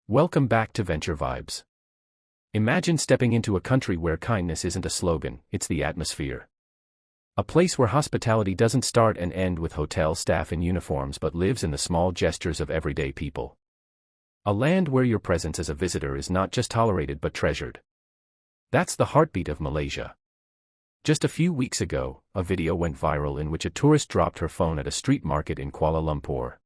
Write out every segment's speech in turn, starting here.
Welcome back to Venture Vibes. Imagine stepping into a country where kindness isn't a slogan, it's the atmosphere. A place where hospitality doesn't start and end with hotel staff in uniforms but lives in the small gestures of everyday people. A land where your presence as a visitor is not just tolerated but treasured. That's the heartbeat of Malaysia. Just a few weeks ago, a video went viral in which a tourist dropped her phone at a street market in Kuala Lumpur.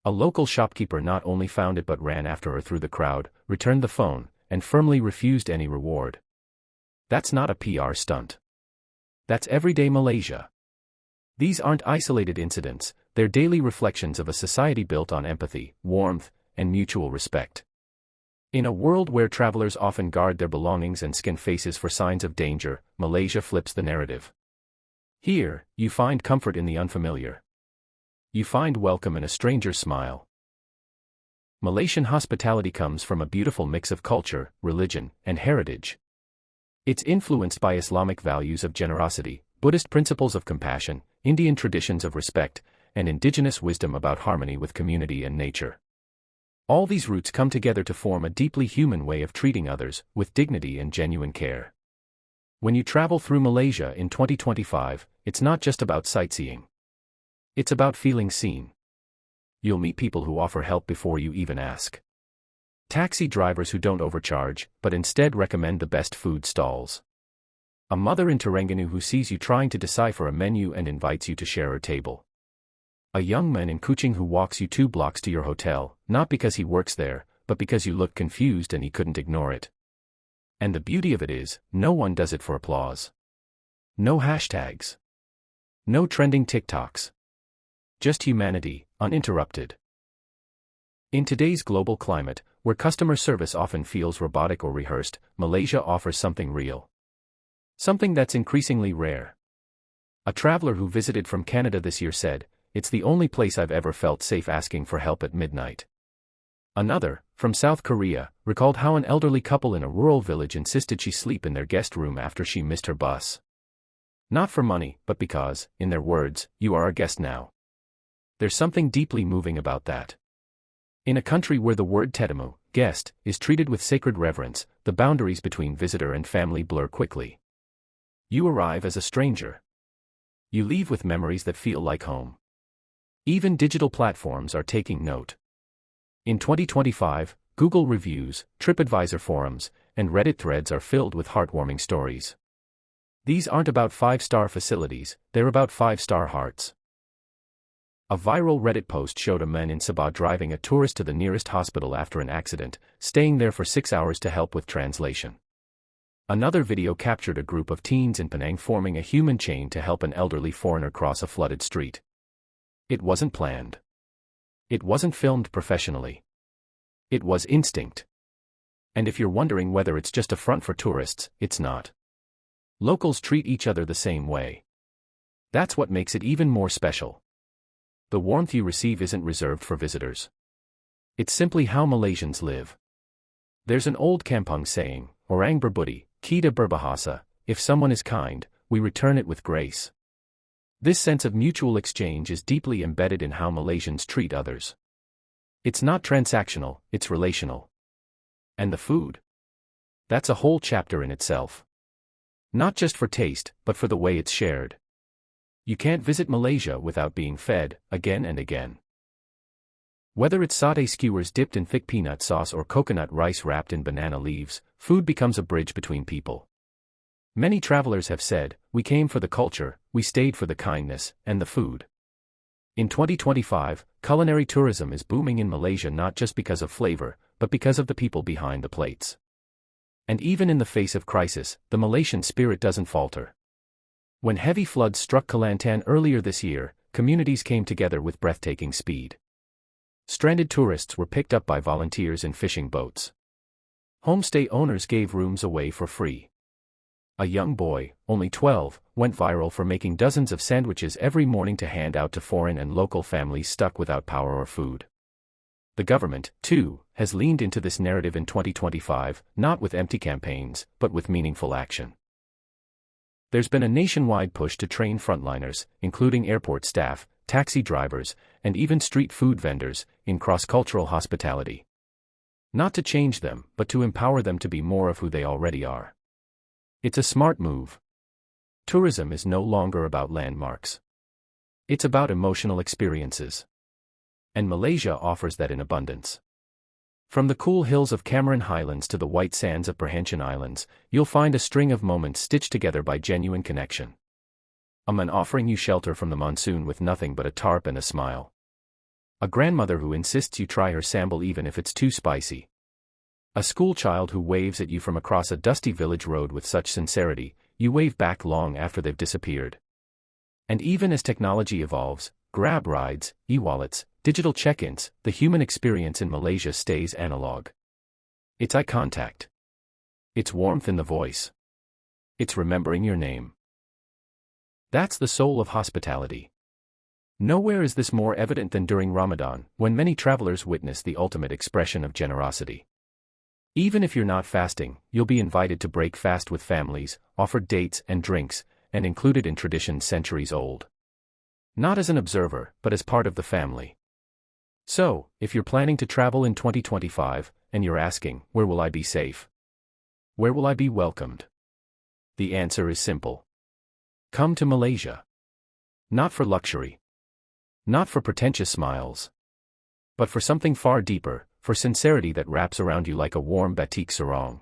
A local shopkeeper not only found it but ran after her through the crowd, returned the phone, and firmly refused any reward. That's not a PR stunt. That's everyday Malaysia. These aren't isolated incidents, they're daily reflections of a society built on empathy, warmth, and mutual respect. In a world where travelers often guard their belongings and scan faces for signs of danger, Malaysia flips the narrative. Here, you find comfort in the unfamiliar. You find welcome in a stranger's smile. Malaysian hospitality comes from a beautiful mix of culture, religion, and heritage. It's influenced by Islamic values of generosity, Buddhist principles of compassion, Indian traditions of respect, and indigenous wisdom about harmony with community and nature. All these roots come together to form a deeply human way of treating others, with dignity and genuine care. When you travel through Malaysia in 2025, it's not just about sightseeing. It's about feeling seen. You'll meet people who offer help before you even ask. Taxi drivers who don't overcharge, but instead recommend the best food stalls. A mother in Terengganu who sees you trying to decipher a menu and invites you to share her table. A young man in Kuching who walks you 2 blocks to your hotel, not because he works there, but because you looked confused and he couldn't ignore it. And the beauty of it is, no one does it for applause. No hashtags. No trending TikToks. Just humanity, uninterrupted. In today's global climate, where customer service often feels robotic or rehearsed, Malaysia offers something real. Something that's increasingly rare. A traveler who visited from Canada this year said, "It's the only place I've ever felt safe asking for help at midnight." Another, from South Korea, recalled how an elderly couple in a rural village insisted she sleep in their guest room after she missed her bus. Not for money, but because, in their words, "You are a guest now." There's something deeply moving about that. In a country where the word tetamu, guest, is treated with sacred reverence, the boundaries between visitor and family blur quickly. You arrive as a stranger. You leave with memories that feel like home. Even digital platforms are taking note. In 2025, Google reviews, TripAdvisor forums, and Reddit threads are filled with heartwarming stories. These aren't about 5-star facilities, they're about 5-star hearts. A viral Reddit post showed a man in Sabah driving a tourist to the nearest hospital after an accident, staying there for 6 hours to help with translation. Another video captured a group of teens in Penang forming a human chain to help an elderly foreigner cross a flooded street. It wasn't planned. It wasn't filmed professionally. It was instinct. And if you're wondering whether it's just a front for tourists, it's not. Locals treat each other the same way. That's what makes it even more special. The warmth you receive isn't reserved for visitors. It's simply how Malaysians live. There's an old Kampung saying, "Orang berbudi, kita berbahasa," if someone is kind, we return it with grace. This sense of mutual exchange is deeply embedded in how Malaysians treat others. It's not transactional, it's relational. And the food? That's a whole chapter in itself. Not just for taste, but for the way it's shared. You can't visit Malaysia without being fed, again and again. Whether it's satay skewers dipped in thick peanut sauce or coconut rice wrapped in banana leaves, food becomes a bridge between people. Many travelers have said, "We came for the culture, we stayed for the kindness, and the food." In 2025, culinary tourism is booming in Malaysia not just because of flavor, but because of the people behind the plates. And even in the face of crisis, the Malaysian spirit doesn't falter. When heavy floods struck Kelantan earlier this year, communities came together with breathtaking speed. Stranded tourists were picked up by volunteers in fishing boats. Homestay owners gave rooms away for free. A young boy, only 12, went viral for making dozens of sandwiches every morning to hand out to foreign and local families stuck without power or food. The government, too, has leaned into this narrative in 2025, not with empty campaigns, but with meaningful action. There's been a nationwide push to train frontliners, including airport staff, taxi drivers, and even street food vendors, in cross-cultural hospitality. Not to change them, but to empower them to be more of who they already are. It's a smart move. Tourism is no longer about landmarks. It's about emotional experiences. And Malaysia offers that in abundance. From the cool hills of Cameron Highlands to the white sands of Perhentian Islands, you'll find a string of moments stitched together by genuine connection. A man offering you shelter from the monsoon with nothing but a tarp and a smile. A grandmother who insists you try her sambal even if it's too spicy. A schoolchild who waves at you from across a dusty village road with such sincerity, you wave back long after they've disappeared. And even as technology evolves, grab rides, e-wallets, digital check-ins, the human experience in Malaysia stays analog. It's eye contact. It's warmth in the voice. It's remembering your name. That's the soul of hospitality. Nowhere is this more evident than during Ramadan, when many travelers witness the ultimate expression of generosity. Even if you're not fasting, you'll be invited to break fast with families, offered dates and drinks, and included in traditions centuries old. Not as an observer, but as part of the family. So, if you're planning to travel in 2025, and you're asking, where will I be safe? Where will I be welcomed? The answer is simple. Come to Malaysia. Not for luxury. Not for pretentious smiles. But for something far deeper, for sincerity that wraps around you like a warm batik sarong.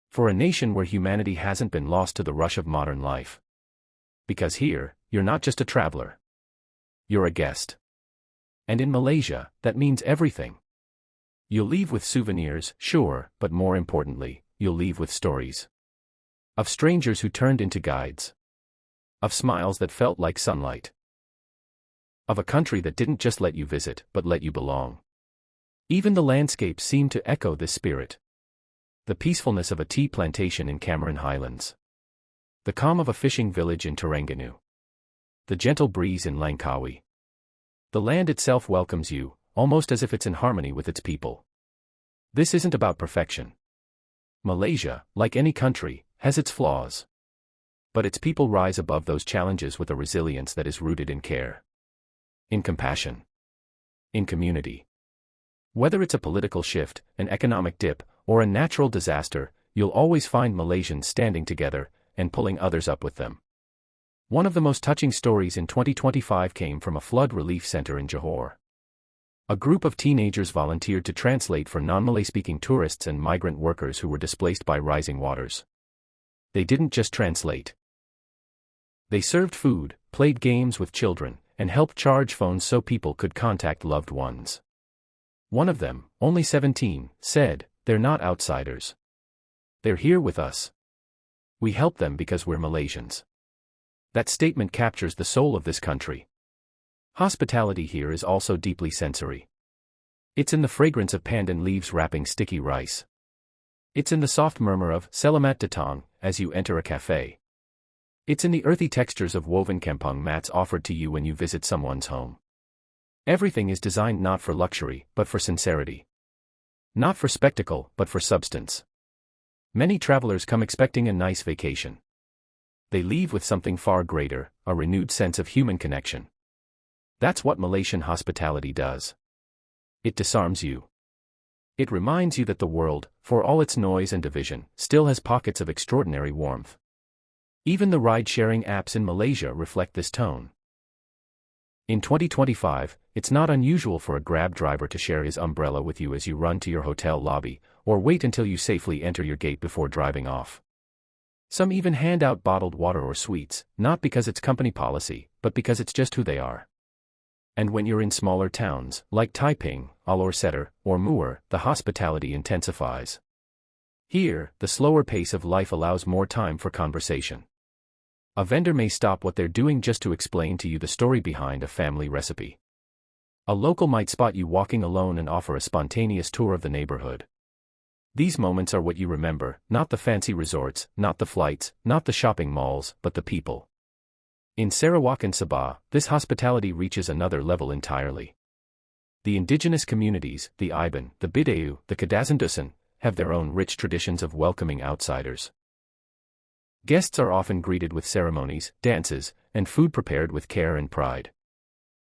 For a nation where humanity hasn't been lost to the rush of modern life. Because here, you're not just a traveler. You're a guest. And in Malaysia, that means everything. You'll leave with souvenirs, sure, but more importantly, you'll leave with stories. Of strangers who turned into guides. Of smiles that felt like sunlight. Of a country that didn't just let you visit, but let you belong. Even the landscapes seem to echo this spirit. The peacefulness of a tea plantation in Cameron Highlands. The calm of a fishing village in Terengganu. The gentle breeze in Langkawi. The land itself welcomes you, almost as if it's in harmony with its people. This isn't about perfection. Malaysia, like any country, has its flaws. But its people rise above those challenges with a resilience that is rooted in care. In compassion. In community. Whether it's a political shift, an economic dip, or a natural disaster, you'll always find Malaysians standing together, and pulling others up with them. One of the most touching stories in 2025 came from a flood relief center in Johor. A group of teenagers volunteered to translate for non-Malay-speaking tourists and migrant workers who were displaced by rising waters. They didn't just translate. They served food, played games with children, and helped charge phones so people could contact loved ones. One of them, only 17, said, "They're not outsiders. They're here with us. We help them because we're Malaysians." That statement captures the soul of this country. Hospitality here is also deeply sensory. It's in the fragrance of pandan leaves wrapping sticky rice. It's in the soft murmur of "Selamat datang" as you enter a cafe. It's in the earthy textures of woven kampung mats offered to you when you visit someone's home. Everything is designed not for luxury, but for sincerity. Not for spectacle, but for substance. Many travelers come expecting a nice vacation. They leave with something far greater, a renewed sense of human connection. That's what Malaysian hospitality does. It disarms you. It reminds you that the world, for all its noise and division, still has pockets of extraordinary warmth. Even the ride-sharing apps in Malaysia reflect this tone. In 2025, it's not unusual for a Grab driver to share his umbrella with you as you run to your hotel lobby, or wait until you safely enter your gate before driving off. Some even hand out bottled water or sweets, not because it's company policy, but because it's just who they are. And when you're in smaller towns, like Taiping, Alor Setter, or Muar, the hospitality intensifies. Here, the slower pace of life allows more time for conversation. A vendor may stop what they're doing just to explain to you the story behind a family recipe. A local might spot you walking alone and offer a spontaneous tour of the neighborhood. These moments are what you remember, not the fancy resorts, not the flights, not the shopping malls, but the people. In Sarawak and Sabah, this hospitality reaches another level entirely. The indigenous communities, the Iban, the Bidayuh, the Kadazandusun, have their own rich traditions of welcoming outsiders. Guests are often greeted with ceremonies, dances, and food prepared with care and pride.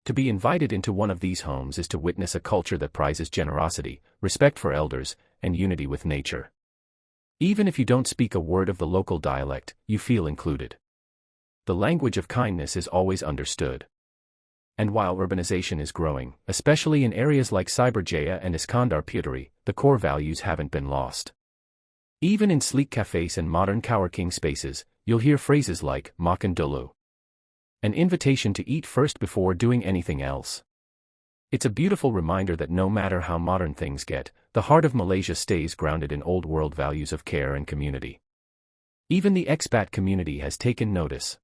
To be invited into one of these homes is to witness a culture that prizes generosity, respect for elders, and unity with nature. Even if you don't speak a word of the local dialect, you feel included. The language of kindness is always understood. And while urbanization is growing, especially in areas like Cyberjaya and Iskandar Puteri, the core values haven't been lost. Even in sleek cafes and modern coworking spaces, you'll hear phrases like makan dulu, an invitation to eat first before doing anything else. It's a beautiful reminder that no matter how modern things get, the heart of Malaysia stays grounded in old-world values of care and community. Even the expat community has taken notice.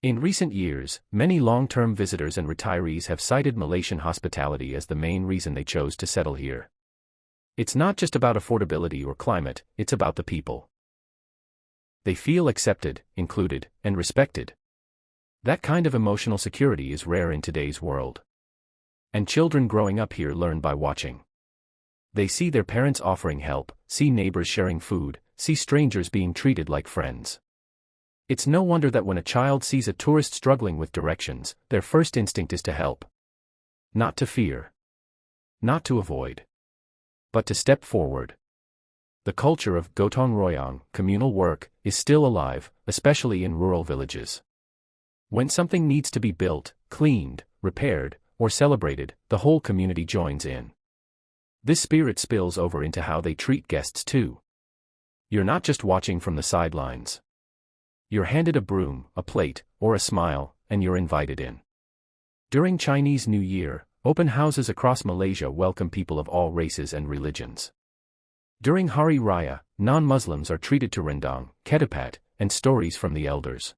In recent years, many long-term visitors and retirees have cited Malaysian hospitality as the main reason they chose to settle here. It's not just about affordability or climate, it's about the people. They feel accepted, included, and respected. That kind of emotional security is rare in today's world. And children growing up here learn by watching. They see their parents offering help, see neighbors sharing food, see strangers being treated like friends. It's no wonder that when a child sees a tourist struggling with directions, their first instinct is to help. Not to fear. Not to avoid. But to step forward. The culture of gotong royong, communal work, is still alive, especially in rural villages. When something needs to be built, cleaned, repaired, or celebrated, the whole community joins in. This spirit spills over into how they treat guests too. You're not just watching from the sidelines. You're handed a broom, a plate, or a smile, and you're invited in. During Chinese New Year, open houses across Malaysia welcome people of all races and religions. During Hari Raya, non-Muslims are treated to rendang, ketupat, and stories from the elders.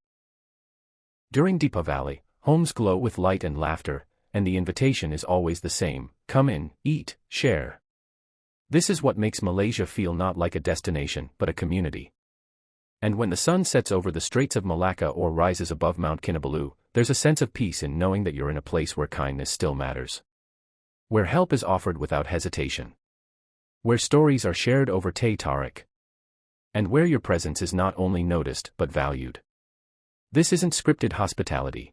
During Deepavali, homes glow with light and laughter, and the invitation is always the same: come in, eat, share. This is what makes Malaysia feel not like a destination, but a community. And when the sun sets over the Straits of Malacca or rises above Mount Kinabalu, there's a sense of peace in knowing that you're in a place where kindness still matters. Where help is offered without hesitation. Where stories are shared over teh tarik. And where your presence is not only noticed, but valued. This isn't scripted hospitality.